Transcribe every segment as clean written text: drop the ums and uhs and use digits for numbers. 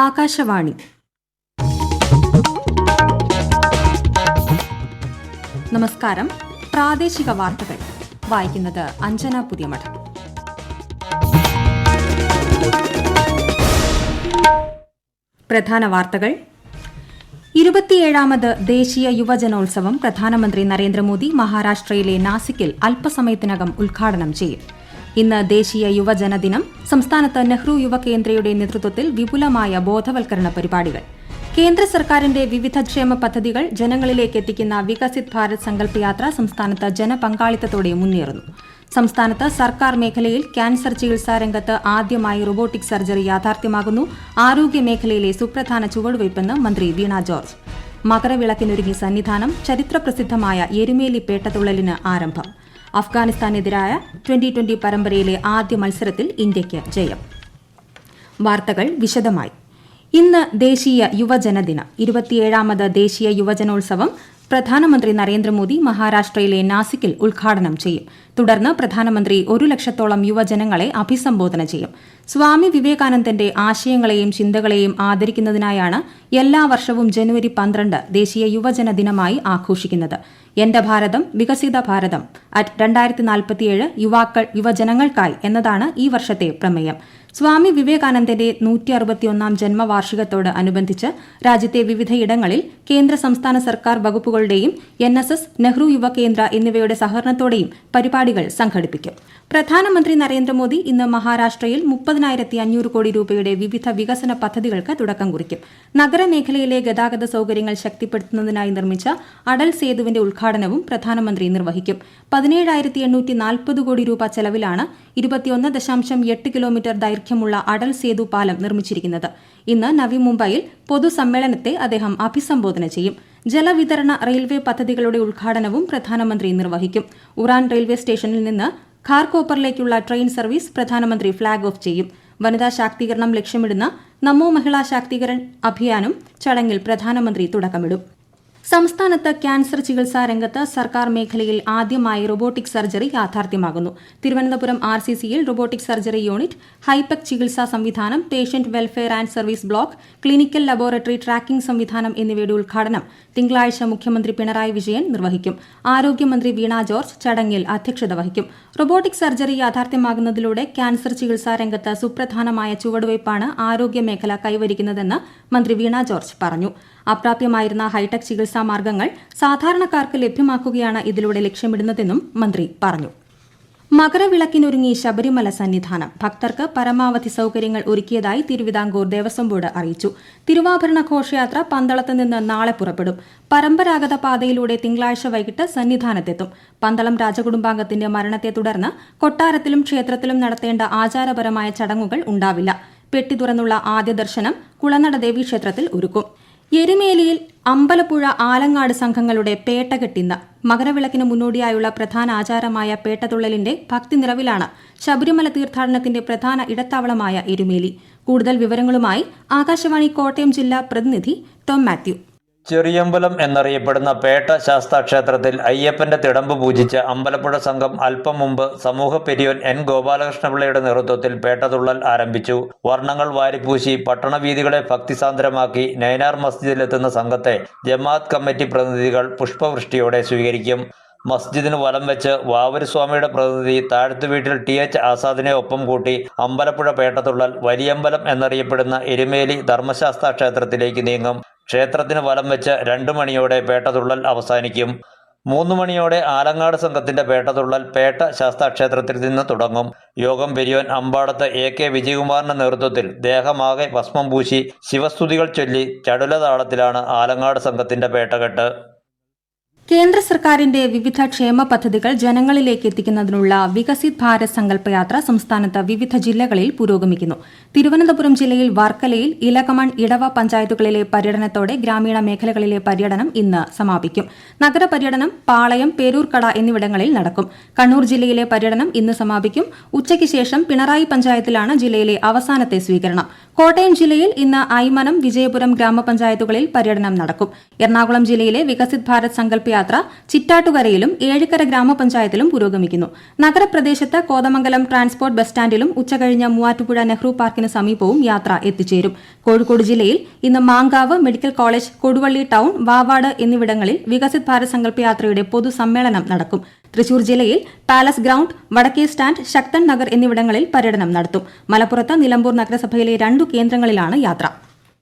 ആകാശവാണി. നമസ്കാരം. പ്രാദേശിക വാർത്തകൾ വായിക്കുന്നത് അഞ്ജന പുതിയമഠം. പ്രധാന വാർത്തകൾ. 27ാമത് ദേശീയ യുവജനോത്സവം പ്രധാനമന്ത്രി നരേന്ദ്രമോദി മഹാരാഷ്ട്രയിലെ നാസിക്കിൽ അല്പസമയത്തിനകം ഉദ്ഘാടനം ചെയ്യും. ഇന്ന് ദേശീയ യുവജന ദിനം. സംസ്ഥാനത്ത് നെഹ്റു യുവകേന്ദ്രയുടെ നേതൃത്വത്തിൽ വിപുലമായ ബോധവൽക്കരണ പരിപാടികൾ. കേന്ദ്ര സർക്കാരിന്റെ വിവിധ ക്ഷേമ പദ്ധതികൾ ജനങ്ങളിലേക്ക് എത്തിക്കുന്ന വികസിത് ഭാരത് സങ്കല്പ് യാത്ര സംസ്ഥാനത്ത് ജനപങ്കാളിത്തത്തോടെ മുന്നേറുന്നു. സംസ്ഥാനത്ത് സർക്കാർ മേഖലയിൽ ക്യാൻസർ ചികിത്സാ രംഗത്ത് ആദ്യമായി റോബോട്ടിക് സർജറി യാഥാർത്ഥ്യമാകുന്നു. ആരോഗ്യ മേഖലയിലെ സുപ്രധാന ചുവടുവയ്പ്പെന്ന് മന്ത്രി വീണ ജോർജ്. മകരവിളക്കിനൊരുങ്ങി സന്നിധാനം. ചരിത്രപ്രസിദ്ധമായ എരുമേലി പേട്ടതുള്ളലിന് ആരംഭം. അഫ്ഗാനിസ്ഥാനെതിരായ ട്വന്റി പരമ്പരയിലെ ആദ്യ മത്സരത്തിൽ ഇന്ത്യയ്ക്ക് ജയം. വാർത്തകൾ വിശദമായി. ഇന്ന് ദേശീയ യുവജന ദിനം. 27ാമത് ദേശീയ യുവജനോത്സവം പ്രധാനമന്ത്രി നരേന്ദ്രമോദി മഹാരാഷ്ട്രയിലെ നാസിക്കിൽ ഉദ്ഘാടനം ചെയ്യും. തുടർന്ന് പ്രധാനമന്ത്രി 1 ലക്ഷത്തോളം യുവജനങ്ങളെ അഭിസംബോധന ചെയ്യും. സ്വാമി വിവേകാനന്ദന്റെ ആശയങ്ങളെയും ചിന്തകളെയും ആദരിക്കുന്നതിനായാണ് എല്ലാ വർഷവും ജനുവരി 12 ദേശീയ യുവജന ദിനമായി ആഘോഷിക്കുന്നത്. എന്റെ ഭാരതം വികസിത ഭാരതം @2047 യുവജനങ്ങൾക്കായി എന്നതാണ് ഈ വർഷത്തെ പ്രമേയം. സ്വാമി വിവേകാനന്ദന്റെ 161ാം ജന്മവാർഷികത്തോട് അനുബന്ധിച്ച് രാജ്യത്തെ വിവിധയിടങ്ങളിൽ കേന്ദ്ര സംസ്ഥാന സർക്കാർ വകുപ്പുകളുടെയും NSS, നെഹ്റു യുവകേന്ദ്ര എന്നിവയുടെ സഹകരണത്തോടെയും പരിപാടികൾ സംഘടിപ്പിക്കും. പ്രധാനമന്ത്രി നരേന്ദ്രമോദി ഇന്ന് മഹാരാഷ്ട്രയിൽ 30,500 കോടി രൂപയുടെ വിവിധ വികസന പദ്ധതികൾക്ക് തുടക്കം കുറിക്കും. നഗരമേഖലയിലെ ഗതാഗത സൌകര്യങ്ങൾ ശക്തിപ്പെടുത്തുന്നതിനായി നിർമ്മിച്ച അടൽ സേതുവിന്റെ ഉദ്ഘാടനവും പ്രധാനമന്ത്രി നിർവഹിക്കും. 17,840 കോടി രൂപ ചെലവിലാണ് 21.8 കിലോമീറ്റർ ദൈർഘ്യമുള്ള അടൽ സേതു പാലം നിർമ്മിച്ചിരിക്കുന്നത്. ഇന്ന് നവി മുംബൈയിൽ പൊതുസമ്മേളനത്തെ അദ്ദേഹം അഭിസംബോധന ചെയ്യും. ജലവിതരണ റെയിൽവേ പദ്ധതികളുടെ ഉദ്ഘാടനവും പ്രധാനമന്ത്രി നിർവഹിക്കും. ഉറാൻ റെയിൽവേ സ്റ്റേഷനിൽ നിന്ന് ഖാർകോപ്പറിലേക്കുള്ള ട്രെയിൻ സർവീസ് പ്രധാനമന്ത്രി ഫ്ളാഗ് ഓഫ് ചെയ്യും. വനിതാ ശാക്തീകരണം ലക്ഷ്യമിടുന്ന നമോ മഹിളാ ശാക്തീകരൺ അഭിയാനും ചടങ്ങിൽ പ്രധാനമന്ത്രി തുടക്കമിടും. സംസ്ഥാനത്ത് ക്യാൻസർ ചികിത്സാ രംഗത്ത് സർക്കാർ മേഖലയിൽ ആദ്യമായി റോബോട്ടിക് സർജറി യാഥാർത്ഥ്യമാകുന്നു. തിരുവനന്തപുരം RCCയിൽ റോബോട്ടിക് സർജറി യൂണിറ്റ്, ഹൈടെക് ചികിത്സാ സംവിധാനം, patient welfare and service block, clinical laboratory tracking സംവിധാനം എന്നിവയുടെ ഉദ്ഘാടനം തിങ്കളാഴ്ച മുഖ്യമന്ത്രി പിണറായി വിജയൻ നിർവഹിക്കും. ആരോഗ്യമന്ത്രി വീണ ജോർജ് ചടങ്ങിൽ അധ്യക്ഷത വഹിക്കും. റോബോട്ടിക് സർജറി യാഥാർത്ഥ്യമാകുന്നതിലൂടെ ക്യാൻസർ ചികിത്സാ രംഗത്ത് സുപ്രധാനമായ ചുവടുവയ്പ്പാണ് ആരോഗ്യമേഖല കൈവരിക്കുന്നതെന്ന് മന്ത്രി വീണ ജോർജ് പറഞ്ഞു. അപ്രാപ്യമായിരുന്ന ഹൈടെക് ചികിത്സാ മാർഗങ്ങൾ സാധാരണക്കാർക്ക് ലഭ്യമാക്കുകയാണ് ഇതിലൂടെ ലക്ഷ്യമിടുന്നതെന്നും മന്ത്രി പറഞ്ഞു. മകരവിളക്കിനൊരുങ്ങി ശബരിമല സന്നിധാനം. ഭക്തർക്ക് പരമാവധി സൌകര്യങ്ങൾ ഒരുക്കിയതായി തിരുവിതാംകൂർ ദേവസ്വം ബോർഡ് അറിയിച്ചു. തിരുവാഭരണ ഘോഷയാത്ര പന്തളത്ത് നിന്ന് നാളെ പുറപ്പെടും. പരമ്പരാഗത പാതയിലൂടെ തിങ്കളാഴ്ച വൈകിട്ട് സന്നിധാനത്തെത്തും. പന്തളം രാജകുടുംബാംഗത്തിന്റെ മരണത്തെ തുടർന്ന് കൊട്ടാരത്തിലും ക്ഷേത്രത്തിലും നടത്തേണ്ട ആചാരപരമായ ചടങ്ങുകൾ ഉണ്ടാവില്ല. പെട്ടി തുറന്നുള്ള ആദ്യ ദർശനം കുളനട ദേവീക്ഷേത്രത്തിൽ ഒരുക്കും. എരുമേലിയിൽ അമ്പലപ്പുഴ ആലങ്ങാട് സംഘങ്ങളുടെ പേട്ടകെട്ടിന്ന്. മകരവിളക്കിന് മുന്നോടിയായുള്ള പ്രധാന ആചാരമായ പേട്ടതുള്ളലിന്റെ ഭക്തി നിറവിലാണ് ശബരിമല തീർത്ഥാടനത്തിന്റെ പ്രധാന ഇടത്താവളമായ എരുമേലി. കൂടുതൽ വിവരങ്ങളുമായി ആകാശവാണി കോട്ടയം ജില്ലാ പ്രതിനിധി ടോം മാത്യു. ചെറിയമ്പലം എന്നറിയപ്പെടുന്ന പേട്ട ശാസ്താക്ഷേത്രത്തിൽ അയ്യപ്പന്റെ തിടമ്പ് പൂജിച്ച അമ്പലപ്പുഴ സംഘം അല്പം മുമ്പ് സമൂഹ പെരിയോൻ N. ഗോപാലകൃഷ്ണപിള്ളയുടെ നേതൃത്വത്തിൽ പേട്ടതുള്ളൽ ആരംഭിച്ചു. വർണ്ണങ്ങൾ വാരിപ്പൂശി പട്ടണവീഥികളെ ഭക്തിസാന്ദ്രമാക്കി നൈനാർ മസ്ജിദിലെത്തുന്ന സംഘത്തെ ജമാഅത്ത് കമ്മിറ്റി പ്രതിനിധികൾ പുഷ്പവൃഷ്ടിയോടെ സ്വീകരിക്കും. മസ്ജിദിന് വലം വെച്ച് വാവരുസ്വാമിയുടെ പ്രതിനിധി താഴത്തുവീട്ടിൽ TH ആസാദിനെ ഒപ്പം കൂട്ടി അമ്പലപ്പുഴ പേട്ടതുള്ളൽ വലിയമ്പലം എന്നറിയപ്പെടുന്ന എരുമേലി ധർമ്മശാസ്താ ക്ഷേത്രത്തിലേക്ക് നീങ്ങും. ക്ഷേത്രത്തിന് വലം വെച്ച് 2 മണിയോടെ പേട്ടതുള്ളൽ അവസാനിക്കും. 3 മണിയോടെ ആലങ്ങാട് സംഘത്തിന്റെ പേട്ടതുള്ളൽ പേട്ട ശാസ്താക്ഷേത്രത്തിൽ നിന്ന് തുടങ്ങും. യോഗം പെരിയോൻ അമ്പാടത്ത് AK വിജയകുമാറിന്റെ നേതൃത്വത്തിൽ ദേഹമാകെ ഭസ്മം പൂശി ശിവസ്തുതികൾ ചൊല്ലി ചടുലതാളത്തിലാണ് ആലങ്ങാട് സംഘത്തിന്റെ പേട്ടകെട്ട്. കേന്ദ്ര സർക്കാരിന്റെ വിവിധ ക്ഷേമ പദ്ധതികൾ ജനങ്ങളിലേക്ക് എത്തിക്കുന്നതിനുള്ള വികസിത് ഭാരത് സങ്കല്പ് യാത്ര സംസ്ഥാനത്ത് വിവിധ ജില്ലകളിൽ പുരോഗമിക്കുന്നു. തിരുവനന്തപുരം ജില്ലയിൽ വർക്കലയിൽ ഇലകമൺ, ഇടവ പഞ്ചായത്തുകളിലെ പര്യടനത്തോടെ ഗ്രാമീണ മേഖലകളിലെ പര്യടനം ഇന്ന് സമാപിക്കും. നഗരപര്യടനം പാളയം, പേരൂർക്കട എന്നിവിടങ്ങളിൽ നടക്കും. കണ്ണൂർ ജില്ലയിലെ പര്യടനം ഇന്ന് സമാപിക്കും. ഉച്ചയ്ക്ക് ശേഷം പിണറായി പഞ്ചായത്തിലാണ് ജില്ലയിലെ അവസാനത്തെ സ്വീകരണം. കോട്ടയം ജില്ലയിൽ ഇന്ന് ഐമനം, വിജയപുരം ഗ്രാമപഞ്ചായത്തുകളിൽ പര്യടനം നടക്കും. എറണാകുളം ജില്ലയിലെ വികസിത് ഭാരത് സങ്കല്പ് ഘോഷയാത്ര ചിറ്റാട്ടുകരയിലും ഏഴിക്കര ഗ്രാമപഞ്ചായത്തിലും പുരോഗമിക്കുന്നു. നഗരപ്രദേശത്ത് കോതമംഗലം ട്രാൻസ്പോർട്ട് ബസ് സ്റ്റാൻഡിലും ഉച്ചകഴിഞ്ഞ് മൂവാറ്റുപുഴ നെഹ്റു പാർക്കിന് സമീപവും യാത്ര എത്തിച്ചേരും. കോഴിക്കോട് ജില്ലയിൽ ഇന്ന് Mankavu medical college, Koduvally town, Vavad എന്നിവിടങ്ങളിൽ വികസിത് ഭാരത് സങ്കല്പ യാത്രയുടെ പൊതുസമ്മേളനം നടക്കും. തൃശൂർ ജില്ലയിൽ പാലസ് ഗ്രൌണ്ട്, വടക്കേ സ്റ്റാൻഡ്, ശക്തൻ നഗർ എന്നിവിടങ്ങളിൽ പര്യടനം നടത്തും. മലപ്പുറത്ത് നിലമ്പൂർ നഗരസഭയിലെ 2 കേന്ദ്രങ്ങളിലാണ് യാത്ര.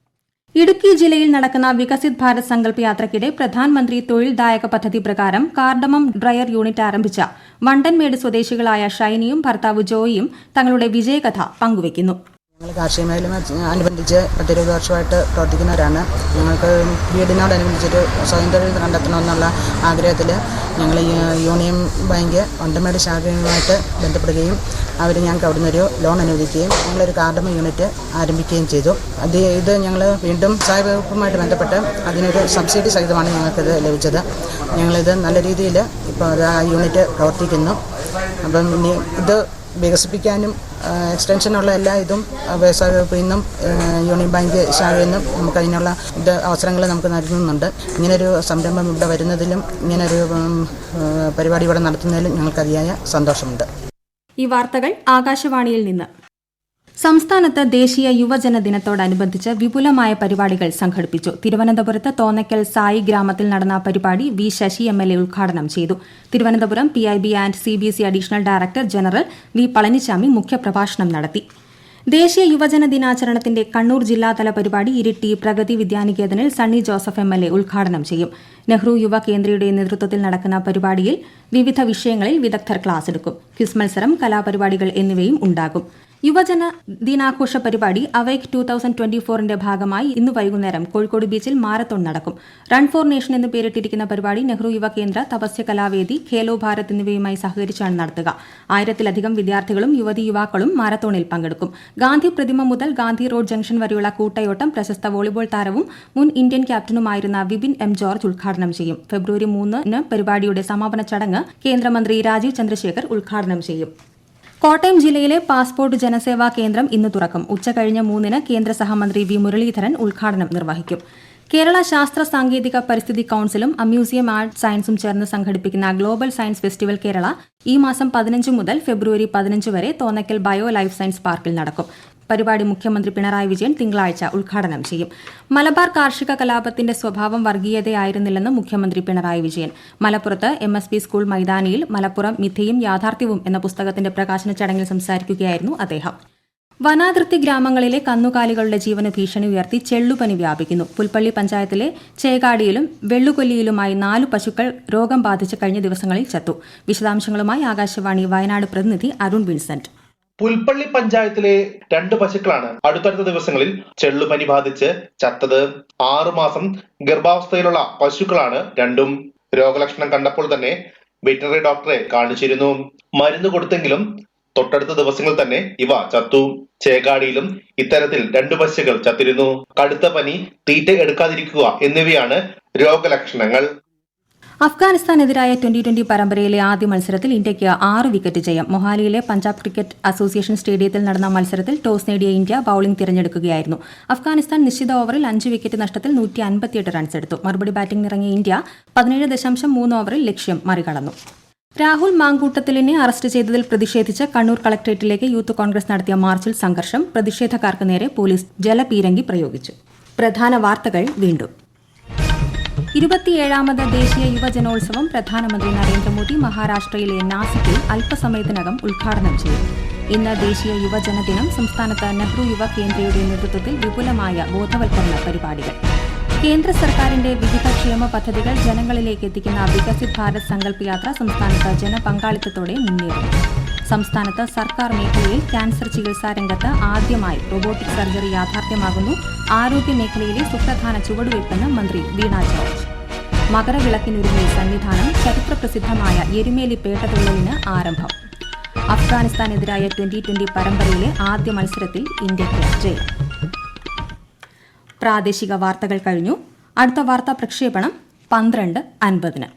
ഇടുക്കി ജില്ലയിൽ നടക്കുന്ന വികസിത് ഭാരത് സങ്കല്പ യാത്രയ്ക്കിടെ പ്രധാനമന്ത്രി തൊഴിൽദായക പദ്ധതി പ്രകാരം കാർഡമം ഡ്രയർ യൂണിറ്റ് ആരംഭിച്ച വണ്ടൻമേട് സ്വദേശികളായ ഷൈനിയും ഭർത്താവ് ജോയിയും തങ്ങളുടെ വിജയകഥ പങ്കുവയ്ക്കുന്നു. ഞങ്ങൾ കാർഷിക മേഖല അനുബന്ധിച്ച് 10-20 വർഷമായിട്ട് പ്രവർത്തിക്കുന്നവരാണ്. ഞങ്ങൾക്ക് വീടിനോടനുബന്ധിച്ചൊരു സ്വയം തൊഴിൽ കണ്ടെത്തണമെന്നുള്ള ആഗ്രഹത്തിൽ ഞങ്ങൾ യൂണിയൻ ബാങ്ക് വണ്ടമേട് ശാഖയുമായിട്ട് ബന്ധപ്പെടുകയും അവർ ഞങ്ങൾക്ക് അവിടെ നിന്നൊരു ലോൺ അനുവദിക്കുകയും ഞങ്ങളൊരു കാർഡമ യൂണിറ്റ് ആരംഭിക്കുകയും ചെയ്തു. ഇത് ഞങ്ങൾ വീണ്ടും സഹായ വകുപ്പുമായിട്ട് ബന്ധപ്പെട്ട് അതിനൊരു സബ്സിഡി സഹിതമാണ് ഞങ്ങൾക്കിത് ലഭിച്ചത്. ഞങ്ങളിത് നല്ല രീതിയിൽ ഇപ്പോൾ ആ യൂണിറ്റ് പ്രവർത്തിക്കുന്നു. അപ്പം ഇനി ഇത് വികസിപ്പിക്കാനും എക്സ്റ്റൻഷനുള്ള എല്ലാ ഇതും വ്യവസായ വകുപ്പിൽ നിന്നും യൂണിയൻ ബാങ്ക് ശാഖയിൽ നിന്നും നമുക്ക് അതിനുള്ള അവസരങ്ങൾ നമുക്ക് നൽകുന്നുണ്ട്. ഇങ്ങനൊരു സംരംഭം ഇവിടെ വരുന്നതിലും ഇങ്ങനൊരു പരിപാടി ഇവിടെ നടത്തുന്നതിലും ഞങ്ങൾക്ക് അതിയായ സന്തോഷമുണ്ട്. ഈ വാർത്തകൾ ആകാശവാണിയിൽ നിന്ന്. സംസ്ഥാനത്ത് ദേശീയ യുവജന ദിനത്തോടനുബന്ധിച്ച് വിപുലമായ പരിപാടികൾ സംഘടിപ്പിച്ചു. തിരുവനന്തപുരത്ത് തോന്നയ്ക്കൽ സായി ഗ്രാമത്തിൽ നടന്ന പരിപാടി വി ശശി MLA ഉദ്ഘാടനം ചെയ്തു. Thiruvananthapuram PIB and CBSE additional director general V Palanichamy മുഖ്യപ്രഭാഷണം നടത്തി. ദേശീയ യുവജന ദിനാചരണത്തിന്റെ കണ്ണൂർ ജില്ലാതല പരിപാടി ഇരിട്ടി പ്രഗതി വിദ്യാനികേതനിൽ സണ്ണി ജോസഫ് MLA ഉദ്ഘാടനം ചെയ്യും. നെഹ്റു യുവ കേന്ദ്രയുടെ നേതൃത്വത്തിൽ നടക്കുന്ന പരിപാടിയിൽ വിവിധ വിഷയങ്ങളിൽ വിദഗ്ധർ ക്ലാസ് എടുക്കും. ക്വിസ് മത്സരം, കലാപരിപാടികൾ എന്നിവയും ഉണ്ടാകും. യുവജന ദിനാഘോഷ പരിപാടി അവൈക്ക് 2024ന്റെ ഭാഗമായി ഇന്ന് വൈകുന്നേരം കോഴിക്കോട് ബീച്ചിൽ മാരത്തോൺ നടക്കും. റൺ ഫോർ നേഷൻ എന്ന് പേരിട്ടിരിക്കുന്ന പരിപാടി നെഹ്റു യുവ കേന്ദ്ര, തപസ്യ കലാവേദി, ഖേലോ ഭാരത് എന്നിവയുമായി സഹകരിച്ചാണ് നടത്തുക. 1000-ലധികം വിദ്യാർത്ഥികളും യുവതിയുവാക്കളും മാരത്തോണിൽ പങ്കെടുക്കും. ഗാന്ധി പ്രതിമ മുതൽ ഗാന്ധി റോഡ് ജംഗ്ഷൻ വരെയുള്ള കൂട്ടയോട്ടം പ്രശസ്ത വോളിബോൾ താരവും മുൻ ഇന്ത്യൻ ക്യാപ്റ്റനുമായിരുന്ന വിപിൻ M. ജോർജ് ഉദ്ഘാടനം ചെയ്യും. ഫെബ്രുവരി 3-ന് പരിപാടിയുടെ സമാപന ചടങ്ങ് കേന്ദ്രമന്ത്രി രാജീവ് ചന്ദ്രശേഖർ ഉദ്ഘാടനം ചെയ്യും. കോട്ടയം ജില്ലയിലെ പാസ്പോർട്ട് ജനസേവാ കേന്ദ്രം ഇന്ന് തുറക്കും. ഉച്ചകഴിഞ്ഞ് 3-ന് കേന്ദ്ര സഹമന്ത്രി വി മുരളീധരൻ ഉദ്ഘാടനം നിർവഹിക്കും. കേരള ശാസ്ത്ര സാങ്കേതിക പരിസ്ഥിതി കൌൺസിലും അമ്യൂസിയം ആർട്ട് സയൻസും ചേർന്ന് സംഘടിപ്പിക്കുന്ന ഗ്ലോബൽ സയൻസ് ഫെസ്റ്റിവൽ കേരള ഈ മാസം 15 മുതൽ ഫെബ്രുവരി 15 വരെ തോന്നയ്ക്കൽ ബയോ ലൈഫ് സയൻസ് പാർക്കിൽ നടക്കും. പരിപാടി മുഖ്യമന്ത്രി പിണറായി വിജയൻ തിങ്കളാഴ്ച ഉദ്ഘാടനം ചെയ്യും. മലബാർ കാർഷിക കലാപത്തിന്റെ സ്വഭാവം വർഗീയതയായിരുന്നില്ലെന്ന് മുഖ്യമന്ത്രി പിണറായി വിജയൻ. മലപ്പുറത്ത് MSP സ്കൂൾ മൈതാനിയിൽ മലപ്പുറം മിഥയും യാഥാർത്ഥ്യവും എന്ന പുസ്തകത്തിന്റെ പ്രകാശന ചടങ്ങിൽ സംസാരിക്കുകയായിരുന്നു അദ്ദേഹം. വനാതിർത്തി ഗ്രാമങ്ങളിലെ കന്നുകാലികളുടെ ജീവന് ഭീഷണി ഉയർത്തി ചെള്ളുപനി വ്യാപിക്കുന്നു. പുൽപ്പള്ളി പഞ്ചായത്തിലെ ചേകാടിയിലും വെള്ളുകൊല്ലിയിലുമായി 4 പശുക്കൾ രോഗം ബാധിച്ച് കഴിഞ്ഞ ദിവസങ്ങളിൽ ചത്തു. വിശദാംശങ്ങളുമായി ആകാശവാണി വയനാട് പ്രതിനിധി അരുൺ വിൻസെന്റ്. പുൽപ്പള്ളി പഞ്ചായത്തിലെ 2 പശുക്കളാണ് അടുത്തടുത്ത ദിവസങ്ങളിൽ ചെള്ളുപനി ബാധിച്ച് ചത്തത്. 6 മാസം ഗർഭാവസ്ഥയിലുള്ള പശുക്കളാണ് രണ്ടും. രോഗലക്ഷണം കണ്ടപ്പോൾ തന്നെ വെറ്ററിനറി ഡോക്ടറെ കാണിച്ചിരുന്നു. മരുന്ന് കൊടുത്തെങ്കിലും തൊട്ടടുത്ത ദിവസങ്ങളിൽ തന്നെ ഇവ ചത്തു. ചേകാടിയിലും ഇത്തരത്തിൽ 2 പശുക്കൾ ചത്തിരുന്നു. കടുത്ത പനി, തീറ്റ എടുക്കാതിരിക്കുക എന്നിവയാണ് രോഗലക്ഷണങ്ങൾ. അഫ്ഗാനിസ്ഥാനെതിരായ 2020 പരമ്പരയിലെ ആദ്യ മത്സരത്തിൽ ഇന്ത്യയ്ക്ക് 6 വിക്കറ്റ് ജയം. മൊഹാലിയിലെ പഞ്ചാബ് ക്രിക്കറ്റ് അസോസിയേഷൻ സ്റ്റേഡിയത്തിൽ നടന്ന മത്സരത്തിൽ ടോസ് നേടിയ ഇന്ത്യ ബൌളിംഗ് തിരഞ്ഞെടുക്കുകയായിരുന്നു. അഫ്ഗാനിസ്ഥാൻ നിശ്ചിത ഓവറിൽ 5 വിക്കറ്റ് നഷ്ടത്തിൽ 158 റൺസ് എടുത്തു. മറുപടി ബാറ്റിംഗിനിറങ്ങിയ ഇന്ത്യ 17.3 ഓവറിൽ ലക്ഷ്യം മറികടന്നു. രാഹുൽ മാങ്കൂട്ടത്തിലിനെ അറസ്റ്റ് ചെയ്തതിൽ പ്രതിഷേധിച്ച് കണ്ണൂർ കളക്ടറേറ്റിലേക്ക് യൂത്ത് കോൺഗ്രസ് നടത്തിയ മാർച്ചിൽ സംഘർഷം. പ്രതിഷേധക്കാർക്ക് നേരെ പോലീസ് ജലപീരങ്കി പ്രയോഗിച്ചു. പ്രധാന വാർത്തകൾ വീണ്ടും. 27ാമത് ദേശീയ യുവജനോത്സവം പ്രധാനമന്ത്രി നരേന്ദ്രമോദി മഹാരാഷ്ട്രയിലെ നാസിക്കിൽ അല്പസമയത്തിനകം ഉദ്ഘാടനം ചെയ്യും. ഇന്ന് ദേശീയ യുവജന ദിനം. സംസ്ഥാനത്ത് നെഹ്റു യുവ കേന്ദ്രയുടെ നേതൃത്വത്തിൽ വിപുലമായ ബോധവൽക്കരണ പരിപാടികൾ. കേന്ദ്ര സർക്കാരിന്റെ വിവിധ ക്ഷേമ പദ്ധതികൾ ജനങ്ങളിലേക്ക് എത്തിക്കുന്ന വികസിത് ഭാരത് സങ്കല്പ യാത്ര സംസ്ഥാനത്ത് ജനപങ്കാളിത്തത്തോടെ മുന്നേറുന്നു. സംസ്ഥാനത്ത് സർക്കാർ മേഖലയിൽ ക്യാൻസർ ചികിത്സാ രംഗത്ത് ആദ്യമായി റോബോട്ടിക് സർജറി യാഥാർത്ഥ്യമാകുന്നു. ആരോഗ്യ മേഖലയിലെ സുപ്രധാന ചുവടുവയ്പ്പെന്ന് മന്ത്രി വീണ ജോർജ്. മകരവിളക്കിനൊരുങ്ങിയ സന്നിധാനം. ചരിത്രപ്രസിദ്ധമായ എരുമേലി പേട്ടതുള്ളലിന് ആരംഭം. അഫ്ഗാനിസ്ഥാനെതിരായ 2020 പരമ്പരയിലെ ആദ്യ മത്സരത്തിൽ ഇന്ത്യയ്ക്ക് ജയം. പ്രാദേശിക വാർത്തകൾ കഴിഞ്ഞു. അടുത്ത വാർത്താ പ്രക്ഷേപണം 12:50.